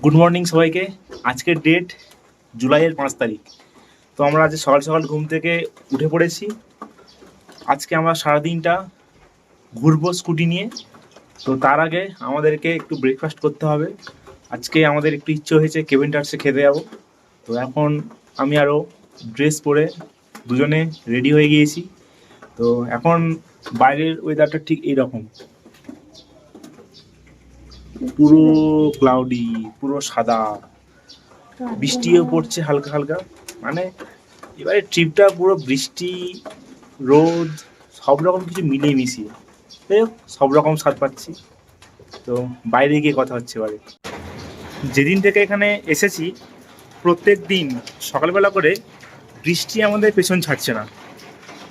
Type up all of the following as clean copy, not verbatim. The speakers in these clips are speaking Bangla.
গুড মর্নিং সবাইকে। আজকের ডেট জুলাইয়ের 5 তারিখ। তো আমরা আজ সকাল সকাল ঘুম থেকে উঠে পড়েছি। আজকে আমরা সারাদিনটা ঘুরবো স্কুটি নিয়ে। তো তার আগে আমাদেরকে একটু ব্রেকফাস্ট করতে হবে। আজকে আমাদের একটু ইচ্ছে হয়েছে কেভিন টার্সে খেতে যাবো। তো এখন আমি আরও ড্রেস পরে দুজনে রেডি হয়ে গিয়েছি। তো এখন বাইরের ওয়েদারটা ঠিক এইরকম, পুরো ক্লাউডি, পুরো সাদা, বৃষ্টিও পড়ছে হালকা হালকা। মানে এবারে ট্রিপটা পুরো বৃষ্টি, রোদ, সব রকম কিছু মিলিয়ে মিশিয়ে, যাই হোক সব রকম স্বাদ পাচ্ছি। তো বাইরে গিয়ে কথা হচ্ছে এবারে। যেদিন থেকে এখানে এসেছি প্রত্যেক দিন সকালবেলা করে বৃষ্টি আমাদের পেছন ছাড়ছে না।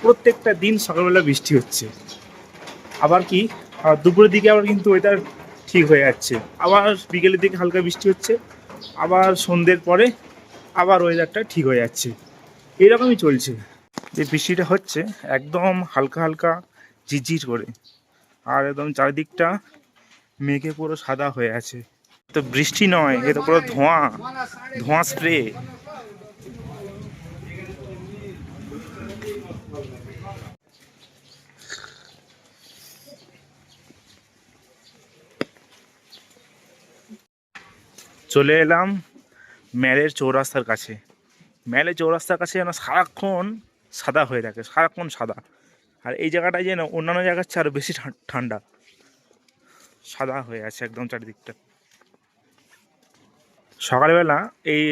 প্রত্যেকটা দিন সকালবেলা বৃষ্টি হচ্ছে। আবার কি দুপুরের দিকে আবার কিন্তু ওয়েদার ঠিক হয়ে যাচ্ছে, আবার বিকেলের দিকে হালকা বৃষ্টি হচ্ছে, আবার সন্ধ্যের পরে আবার ওয়েদারটা ঠিক হয়ে যাচ্ছে। এরকমই চলছে। যে বৃষ্টিটা হচ্ছে একদম হালকা হালকা ঝিরঝির করে, আর একদম চারিদিকটা মেঘে পুরো সাদা হয়ে আছে। তো বৃষ্টি নয়, এ তো পুরো ধোঁয়া, ধোঁয়া স্প্রে। চলে এলাম ম্যালের চৌরাস্তার কাছে। ম্যালের চৌরাস্তার কাছে যেন সারাক্ষণ সাদা হয়ে থাকে, সারাক্ষণ সাদা। আর এই জায়গাটায় যেন অন্যান্য জায়গার চেয়ে আরও বেশি ঠান্ডা, সাদা হয়ে আছে একদম চারিদিকটা। সকালবেলা এই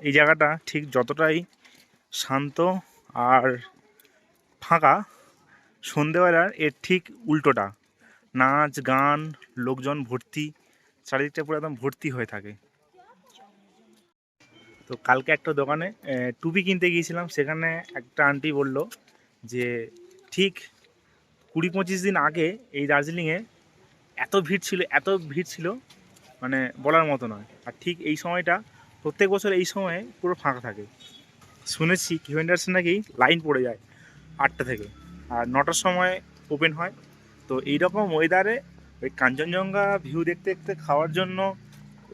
এই জায়গাটা ঠিক যতটাই শান্ত আর ফাঁকা, সন্ধেবেলার এর ঠিক উল্টোটা, নাচ গান, লোকজন ভর্তি, চারিদিকটা পুরো একদম ভর্তি হয়ে থাকে। তো কালকে একটা দোকানে টুপি কিনতে গিয়েছিলাম, সেখানে একটা আন্টি বলল যে ঠিক 20-25 দিন আগে এই দার্জিলিংয়ে এত ভিড় ছিল, এত ভিড় ছিল, মানে বলার মতো নয়। আর ঠিক এই সময়টা প্রত্যেক বছর এই সময়ে পুরো ফাঁকা থাকে। শুনেছি কেভিন টার্সে নাকি লাইন পড়ে যায় 8টা থেকে, আর 9টার সময় ওপেন হয়। তো এইরকম ওয়েদারে ওই কাঞ্চনজঙ্ঘা ভিউ দেখতে দেখতে খাওয়ার জন্য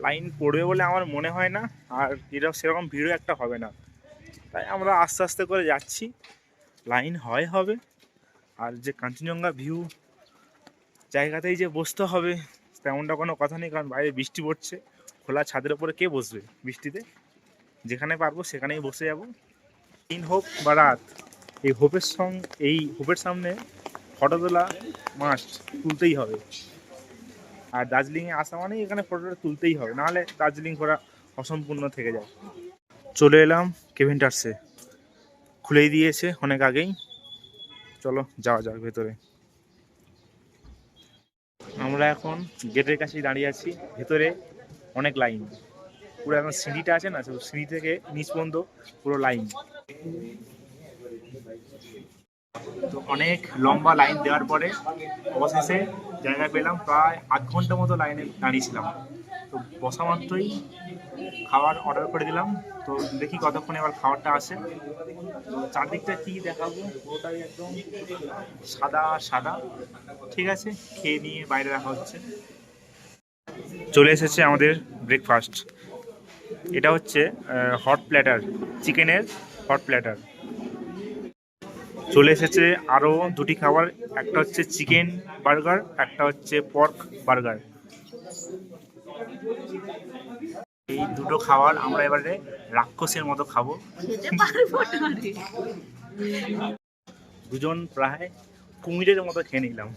লাইন পড়বে বলে আমার মনে হয় না, আর এরকম সেরকম ভিড়ও একটা হবে না। তাই আমরা আস্তে আস্তে করে যাচ্ছি, লাইন হবে। আর যে কাঞ্চনজঙ্ঘা ভিউ জায়গাতেই যে বসতে হবে তেমনটা কোনো কথা নেই, কারণ বাইরে বৃষ্টি পড়ছে। খোলা ছাদের ওপরে কে বসবে বৃষ্টিতে? যেখানে পারবো সেখানেই বসে যাব। দিন হোক বা রাত, এই হোপের সামনে ফটো তোলা মাস্ট, তুলতেই হবে। আর দার্জিলিংয়ে আসা মানেই এখানে ফটোটা তুলতেই হবে, নাহলে দার্জিলিং ঘোরা অসম্পূর্ণ থেকে যায়। চলে এলাম কেভিন টার্সে, খুলেই দিয়েছে অনেক আগেই। চলো যাওয়া যাক ভেতরে। আমরা এখন গেটের কাছেই দাঁড়িয়ে আছি। ভেতরে অনেক লাইন, পুরো এখন সিঁড়িটা আছে না, সিঁড়ি থেকে নিচ পর্যন্ত পুরো লাইন। তো অনেক লম্বা লাইন দেওয়ার পরে অবশেষে জায়গা পেলাম। প্রায় আধ ঘন্টা মতো লাইনে দাঁড়িয়েছিলাম। তো বসা মাত্রই খাবার অর্ডার করে দিলাম। তো দেখি কতক্ষণে এবার খাবারটা আসে। তো চারদিকটা কি দেখাবো, পুরোটাই একদম সাদা সাদা। ঠিক আছে, খেয়ে নিয়ে বাইরে রাখা হচ্ছে। চলে এসেছে আমাদের ব্রেকফাস্ট। এটা হচ্ছে হট প্ল্যাটার, চিকেনের হট প্ল্যাটার। চলে এসেছে আরও দুটি খাবার, একটা হচ্ছে চিকেন বার্গার, একটা হচ্ছে পর্ক বার্গার। এই দুটো খাবার আমরা এবারে রাক্ষসের মতো খাবো। দুজন প্রায় কুমিরের মতো খেয়ে নিলাম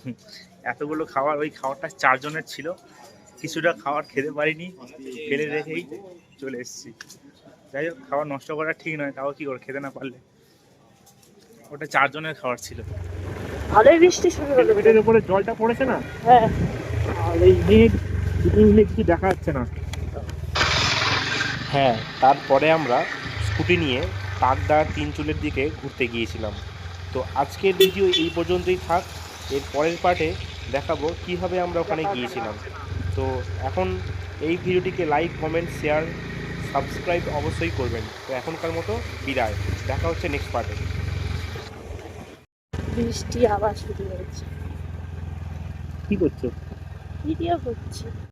এতগুলো খাবার। ওই খাবারটা 4 জনের ছিল, কিছুটা খাবার খেতে পারিনি, ফেলে রেখেই চলে এসেছি। যাই হোক, খাবার নষ্ট করা ঠিক নয়, তাও কি করে খেতে না পারলে। ওটা 4 জনের খাবার ছিল। ভালোই বৃষ্টি শুরু হলো। পেটের উপরে জলটা পড়েছে না, হ্যাঁ, আর এই মেঘ দুটো মিলে কি দেখা যাচ্ছে না। হ্যাঁ, তারপরে আমরা স্কুটি নিয়ে তাকদা তিনচুলের দিকে ঘুরতে গিয়েছিলাম। তো আজকের ভিডিও এই পর্যন্তই থাক। এর পরের পার্টে দেখাবো কীভাবে আমরা ওখানে গিয়েছিলাম। তো এখন এই ভিডিওটিকে লাইক, কমেন্ট, শেয়ার, সাবস্ক্রাইব অবশ্যই করবেন। তো এখনকার মতো বিদায়, দেখা হচ্ছে নেক্সট পার্টে। বৃষ্টি আবার শুরু হয়েছে। কি করছো? ভিডিও করছি।